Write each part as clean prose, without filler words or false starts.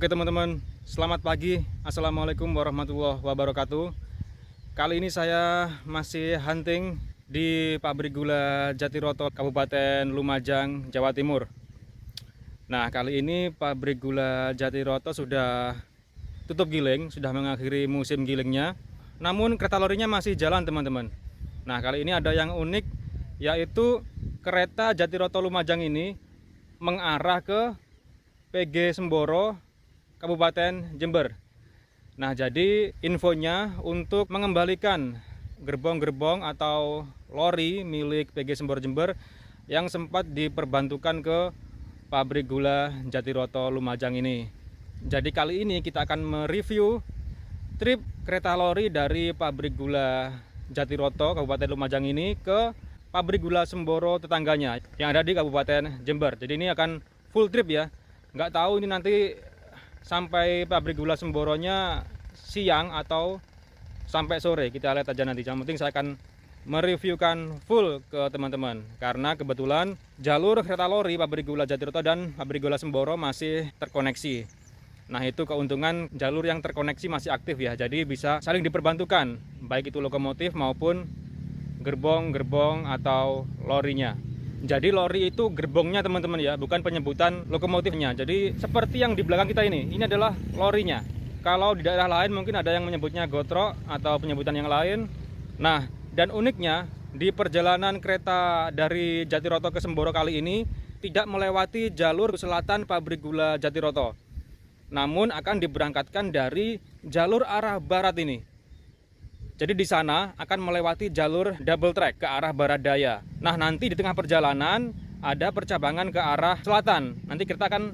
Oke teman-teman, selamat pagi. Assalamualaikum warahmatullahi wabarakatuh. Kali ini saya masih hunting di pabrik gula Jatiroto, Kabupaten Lumajang, Jawa Timur. Nah, kali ini pabrik gula Jatiroto sudah tutup giling, sudah mengakhiri musim gilingnya. Namun kereta lorinya masih jalan teman-teman. Nah, kali ini ada yang unik, yaitu kereta Jatiroto Lumajang ini mengarah ke PG Semboro, Kabupaten Jember. Nah, jadi infonya untuk mengembalikan gerbong-gerbong atau lori milik PG Semboro Jember yang sempat diperbantukan ke pabrik gula Jatiroto Lumajang ini. Jadi kali ini kita akan mereview trip kereta lori dari pabrik gula Jatiroto Kabupaten Lumajang ini ke pabrik gula Semboro tetangganya yang ada di Kabupaten Jember. Jadi ini akan full trip ya. Nggak tahu ini nanti sampai pabrik gula Semboronya siang atau sampai sore, kita lihat aja nanti. Yang penting saya akan mereviewkan full ke teman-teman karena kebetulan jalur kereta lori pabrik gula Jatiroto dan pabrik gula Semboro masih terkoneksi. Nah, itu keuntungan jalur yang terkoneksi masih aktif ya, jadi bisa saling diperbantukan baik itu lokomotif maupun gerbong-gerbong atau lorinya. Jadi lori itu gerbongnya teman-teman ya, bukan penyebutan lokomotifnya. Jadi seperti yang di belakang kita ini adalah lorinya. Kalau di daerah lain mungkin ada yang menyebutnya gotro atau penyebutan yang lain. Nah, dan uniknya di perjalanan kereta dari Jatiroto ke Semboro kali ini tidak melewati jalur selatan pabrik gula Jatiroto. Namun akan diberangkatkan dari jalur arah barat ini. Jadi di sana akan melewati jalur double track ke arah barat daya. Nah, nanti di tengah perjalanan ada percabangan ke arah selatan. Nanti kita akan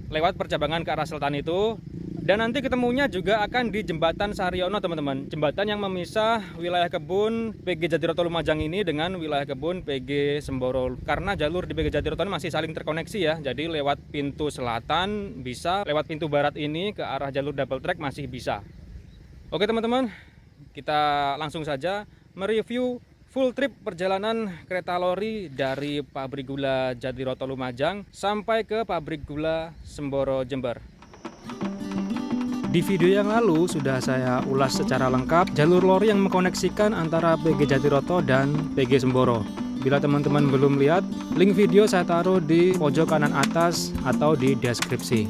lewat percabangan ke arah selatan itu. Dan nanti ketemunya juga akan di Jembatan Saryono teman-teman. Jembatan yang memisah wilayah kebun PG Jatiroto Lumajang ini dengan wilayah kebun PG Semboro. Karena jalur di PG Jatiroto ini masih saling terkoneksi ya. Jadi lewat pintu selatan bisa, lewat pintu barat ini ke arah jalur double track masih bisa. Oke teman-teman, kita langsung saja mereview full trip perjalanan kereta lori dari pabrik gula Jatiroto Lumajang sampai ke pabrik gula Semboro Jember. Di video yang lalu sudah saya ulas secara lengkap jalur lori yang mengkoneksikan antara PG Jatiroto dan PG Semboro. Bila teman-teman belum lihat, link video saya taruh di pojok kanan atas atau di deskripsi.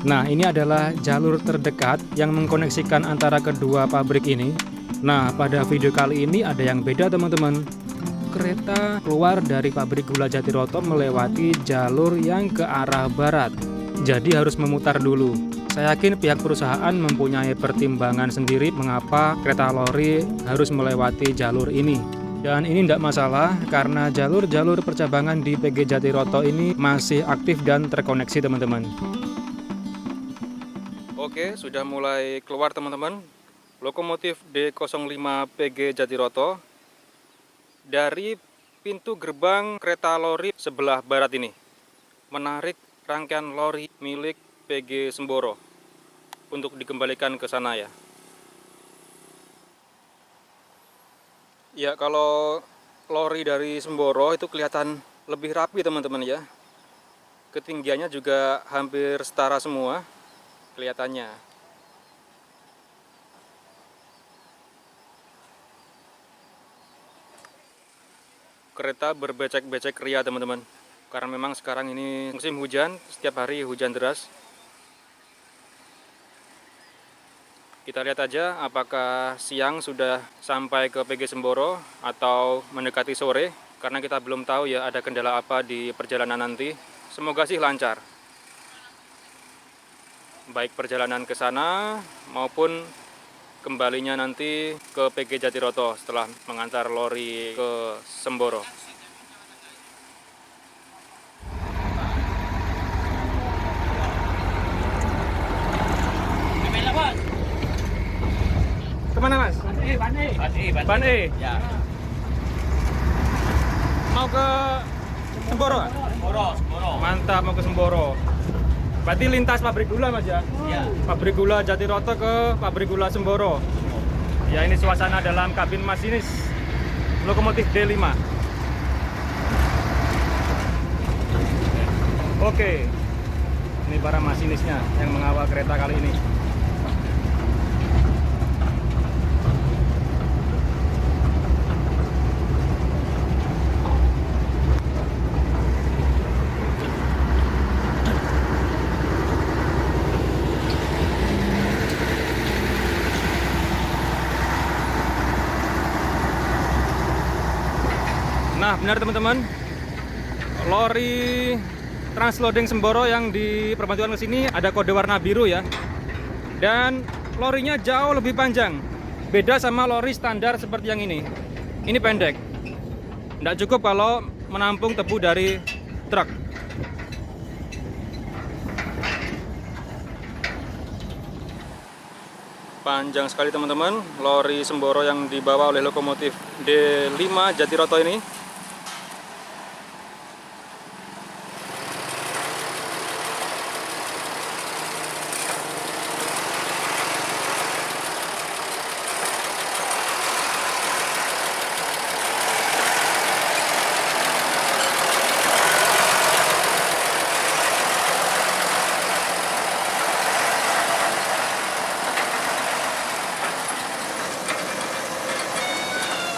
Nah, ini adalah jalur terdekat yang mengkoneksikan antara kedua pabrik ini. Nah, pada video kali ini ada yang beda teman-teman. Kereta keluar dari pabrik gula Jatiroto melewati jalur yang ke arah barat. Jadi harus memutar dulu. Saya yakin pihak perusahaan mempunyai pertimbangan sendiri mengapa kereta lori harus melewati jalur ini. Dan ini tidak masalah karena jalur-jalur percabangan di PG Jatiroto ini masih aktif dan terkoneksi teman-teman. Oke, sudah mulai keluar teman-teman. Lokomotif D05 PG Jatiroto dari pintu gerbang kereta lori sebelah barat ini menarik rangkaian lori milik PG Semboro untuk dikembalikan ke sana ya. Ya, kalau lori dari Semboro itu kelihatan lebih rapi teman-teman ya. Ketinggiannya juga hampir setara semua kelihatannya. Kereta berbecek-becek ria teman-teman, karena memang sekarang ini musim hujan, setiap hari hujan deras. Kita lihat aja apakah siang sudah sampai ke PG Semboro atau mendekati sore, karena kita belum tahu ya ada kendala apa di perjalanan nanti. Semoga sih lancar, baik perjalanan ke sana maupun kembalinya nanti ke PG Jatiroto setelah mengantar lori ke Semboro. Kemana mas? Ban E. Ya. Mau ke Semboro? Semboro. Mantap, mau ke Semboro. Berarti lintas pabrik gula mas ya? Ya. Pabrik gula Jatiroto ke pabrik gula Semboro. Ya, ini suasana dalam kabin masinis lokomotif D5. Oke. Ini para masinisnya yang mengawal kereta kali ini. Nah, benar teman-teman, lori transloading Semboro yang diperbantukan ke sini ada kode warna biru ya. Dan lorinya jauh lebih panjang. Beda sama lori standar seperti yang ini. Ini pendek. Tidak cukup kalau menampung tebu dari truk. Panjang sekali teman-teman, lori Semboro yang dibawa oleh lokomotif D5 Jatiroto ini.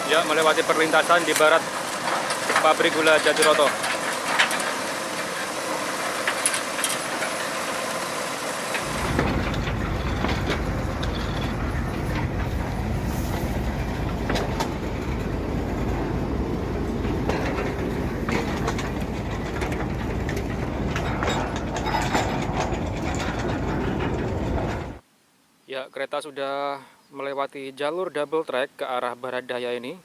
Ya, melewati perlintasan di barat pabrik gula Jatiroto. Ya, kereta sudah melewati jalur double track ke arah barat daya ini.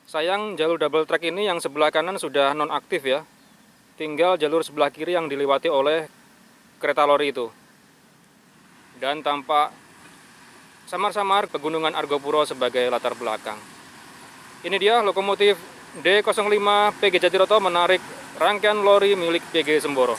Sayang jalur double track ini yang sebelah kanan sudah nonaktif ya. Tinggal jalur sebelah kiri yang dilewati oleh kereta lori itu. Dan tampak samar-samar pegunungan Argopuro sebagai latar belakang. Ini dia lokomotif D05 PG Jatiroto menarik rangkaian lori milik PG Semboro.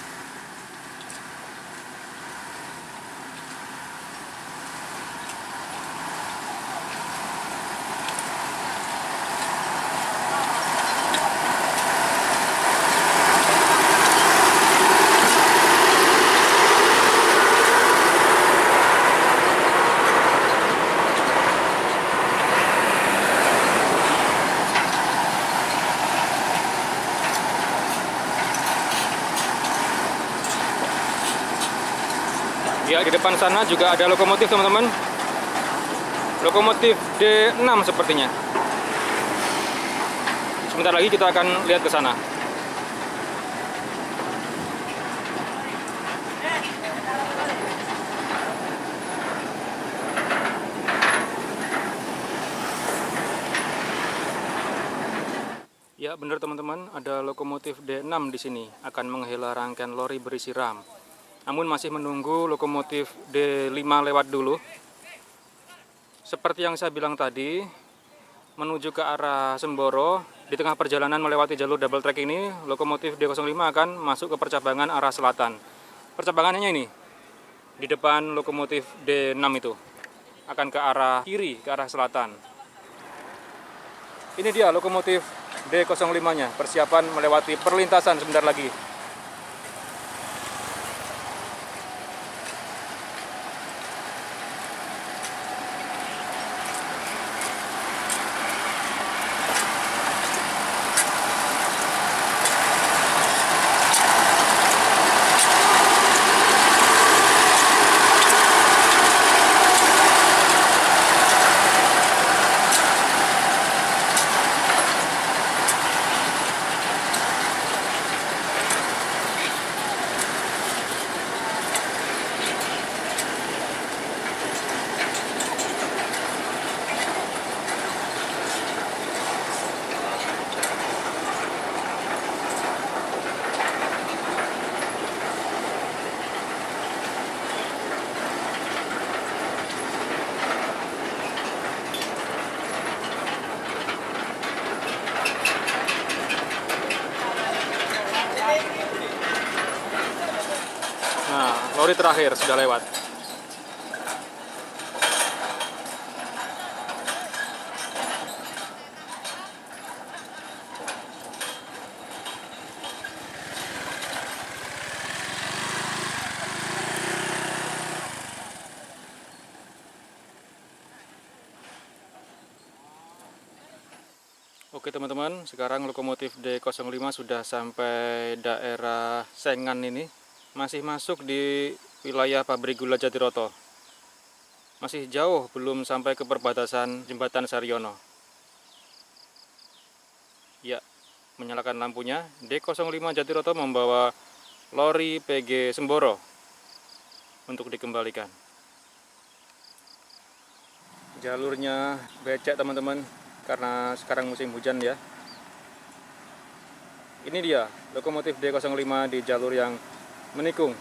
Ya, di depan sana juga ada lokomotif teman-teman. Lokomotif D6 sepertinya. Sebentar lagi kita akan lihat ke sana. Ya, benar teman-teman, ada lokomotif D6 di sini akan menghela rangkaian lori berisi ram. Namun masih menunggu lokomotif D5 lewat dulu. Seperti yang saya bilang tadi, menuju ke arah Semboro, di tengah perjalanan melewati jalur double track ini, lokomotif D05 akan masuk ke percabangan arah selatan. Percabangannya ini, di depan lokomotif D6 itu, akan ke arah kiri, ke arah selatan. Ini dia lokomotif D05-nya, persiapan melewati perlintasan sebentar lagi. Lori terakhir sudah lewat. Oke teman-teman, sekarang lokomotif D05 sudah sampai daerah Sengan ini. Masih masuk di wilayah pabrik gula Jatiroto. Masih jauh, belum sampai ke perbatasan jembatan Saryono. Ya, menyalakan lampunya. D05 Jatiroto membawa lori PG Semboro untuk dikembalikan. Jalurnya becek teman-teman, karena sekarang musim hujan ya. Ini dia lokomotif D05 di jalur yang menikung.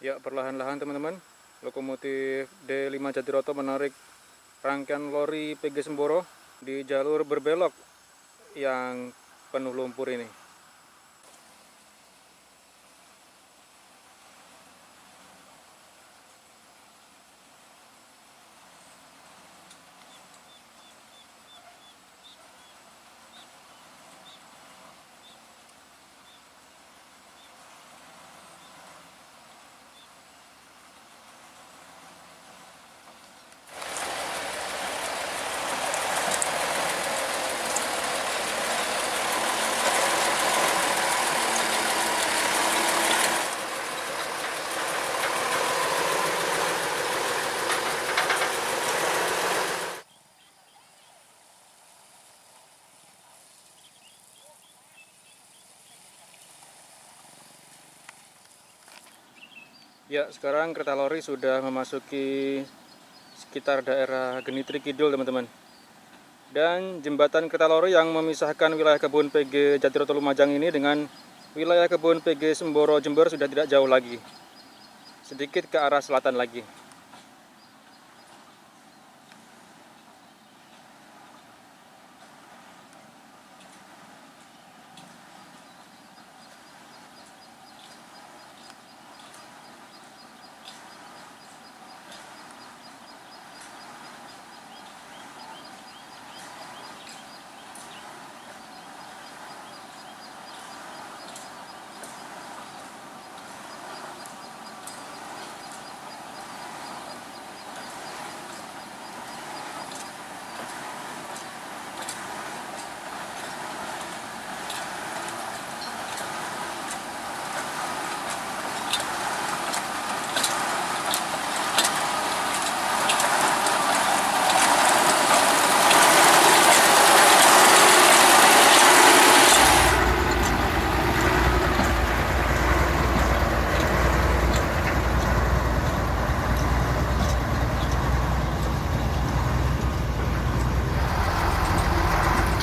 Ya, perlahan-lahan teman-teman, lokomotif D5 Jatiroto menarik rangkaian lori PG Semboro di jalur berbelok yang penuh lumpur ini. Ya, sekarang kereta lori sudah memasuki sekitar daerah Genitri Kidul teman-teman. Dan jembatan kereta lori yang memisahkan wilayah kebun PG Jatiroto Lumajang ini dengan wilayah kebun PG Semboro Jember sudah tidak jauh lagi. Sedikit ke arah selatan lagi.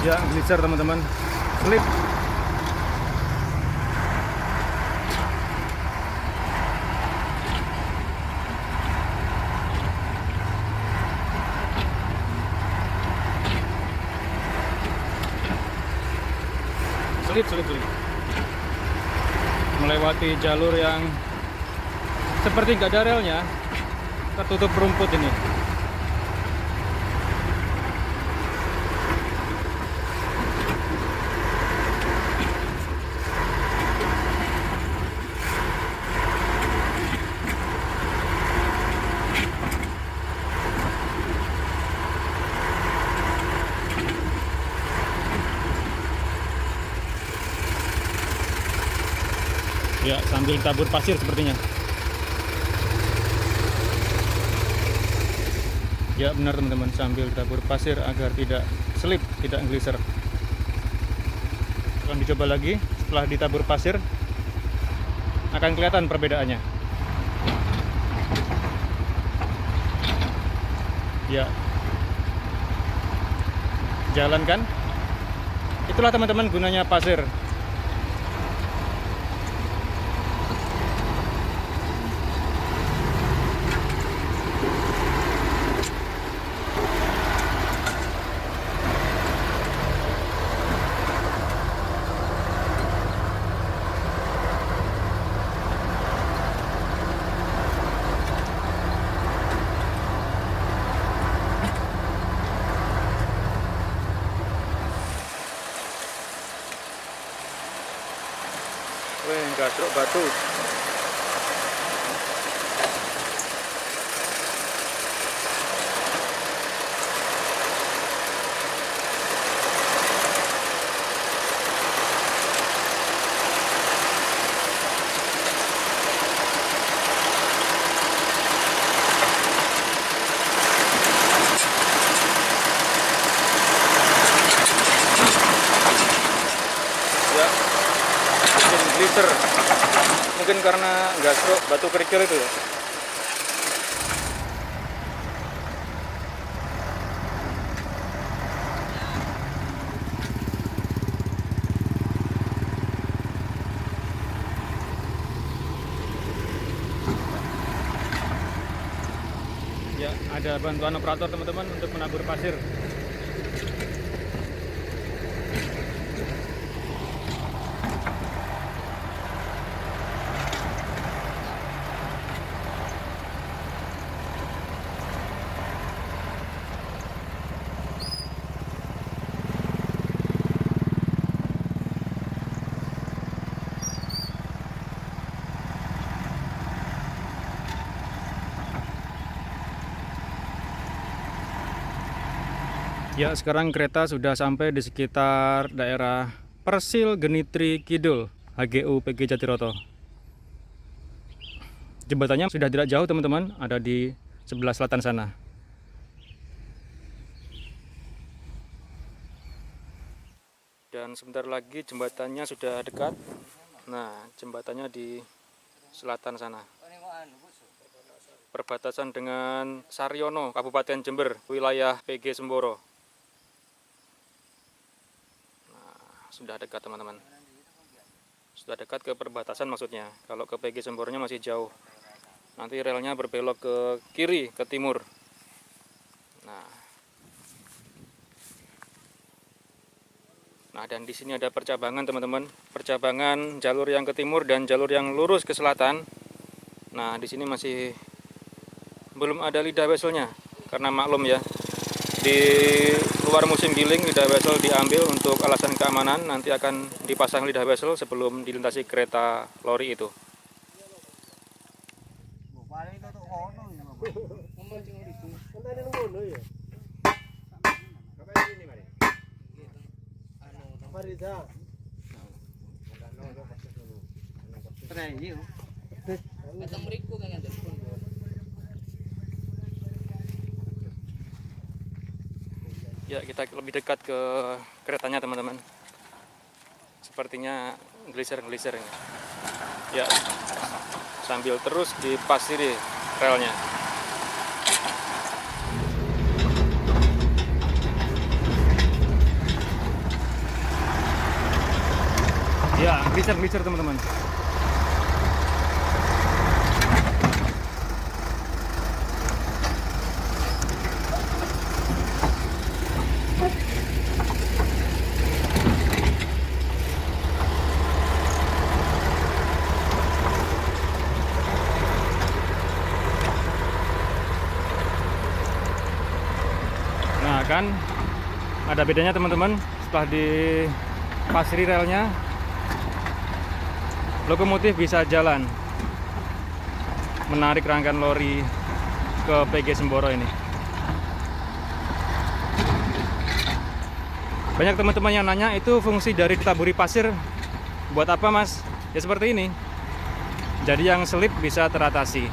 Ya, glisser teman-teman, slip. Sulit melewati jalur yang seperti nggak ada relnya, tertutup rumput ini. Ya, sambil tabur pasir sepertinya. Ya benar teman-teman, sambil tabur pasir agar tidak selip, tidak ngeliser. Akan dicoba lagi setelah ditabur pasir, akan kelihatan perbedaannya. Ya, jalan kan? Itulah teman-teman gunanya pasir. menggasruk batu. Gliser, mungkin karena gasruk batu kerikil itu ya. Ya, ada bantuan operator teman-teman untuk menabur pasir. Ya, sekarang kereta sudah sampai di sekitar daerah Persil Genitri Kidul, HGU PG Jatiroto. Jembatannya sudah tidak jauh teman-teman, ada di sebelah selatan sana. Dan sebentar lagi jembatannya sudah dekat. Nah, jembatannya di selatan sana. Perbatasan dengan Saryono, Kabupaten Jember, wilayah PG Semboro. Sudah dekat teman-teman, sudah dekat ke perbatasan maksudnya. Kalau ke PG Semboronya masih jauh, nanti relnya berbelok ke kiri, ke timur. Nah, dan di sini ada percabangan teman-teman, percabangan jalur yang ke timur dan jalur yang lurus ke selatan. Nah, di sini masih belum ada lidah weselnya, karena maklum ya, di luar musim giling lidah wesel diambil untuk alasan keamanan. Nanti akan dipasang lidah wesel sebelum dilintasi kereta lori itu. Ya, kita lebih dekat ke keretanya teman-teman. Sepertinya gliser-gliser ini. Ya, sambil terus dipasiri relnya. Ya, gliser-gliser teman-teman. Kan ada bedanya teman-teman, setelah dipasri relnya, lokomotif bisa jalan menarik rangkaian lori ke PG Semboro ini. Banyak teman-teman yang nanya, itu fungsi dari ditaburi pasir buat apa mas? Ya seperti ini, jadi yang selip bisa teratasi.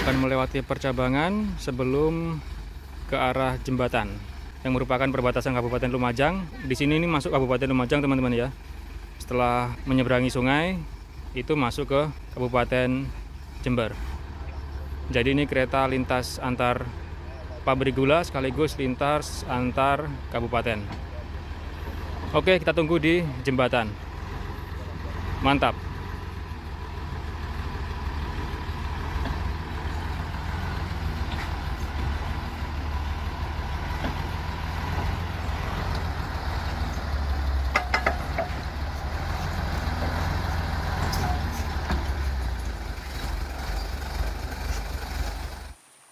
Akan melewati percabangan sebelum ke arah jembatan yang merupakan perbatasan Kabupaten Lumajang. Di sini ini masuk Kabupaten Lumajang teman-teman ya. Setelah menyeberangi sungai itu masuk ke Kabupaten Jember. Jadi ini kereta lintas antar pabrik gula sekaligus lintas antar kabupaten. Oke, kita tunggu di jembatan. Mantap.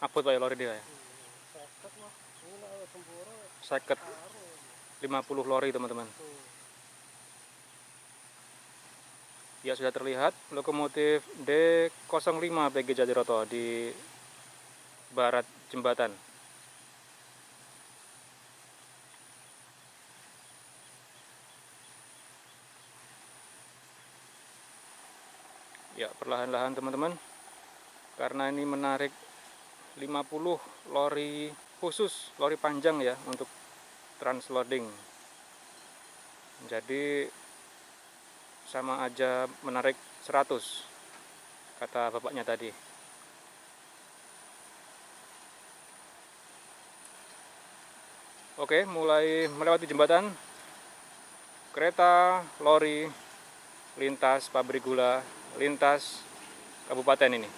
Abot Pak ya lori dia ya. 50 lori teman-teman. Ya sudah terlihat lokomotif D05 PG Jatiroto di barat jembatan. Ya perlahan-lahan teman-teman, karena ini menarik 50 lori khusus, lori panjang ya untuk transloading. Jadi sama aja menarik 100 kata bapaknya tadi. Oke, mulai melewati jembatan, kereta lori lintas pabrik gula, lintas kabupaten ini.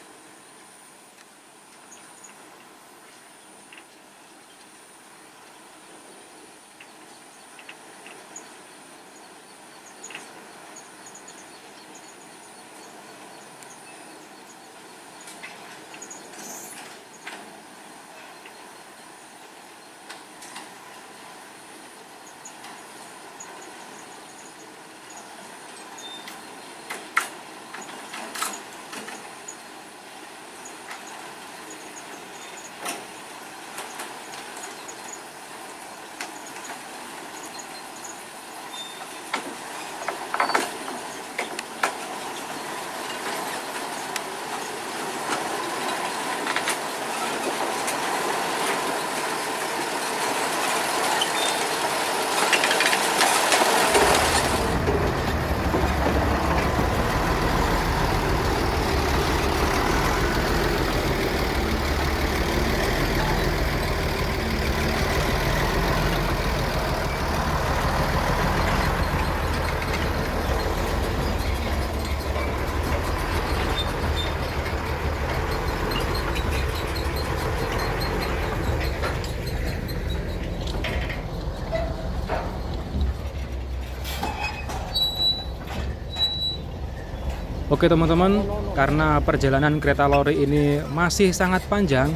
Oke teman-teman, karena perjalanan kereta lori ini masih sangat panjang,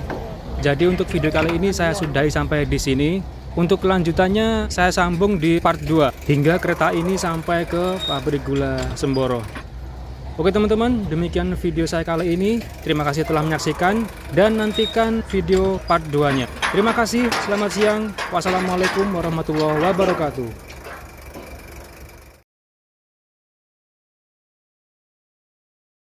jadi untuk video kali ini saya sudahi sampai di sini. Untuk kelanjutannya saya sambung di part 2 hingga kereta ini sampai ke pabrik gula Semboro. Oke teman-teman, demikian video saya kali ini. Terima kasih telah menyaksikan dan nantikan video part 2-nya. Terima kasih, selamat siang. Wassalamualaikum warahmatullahi wabarakatuh.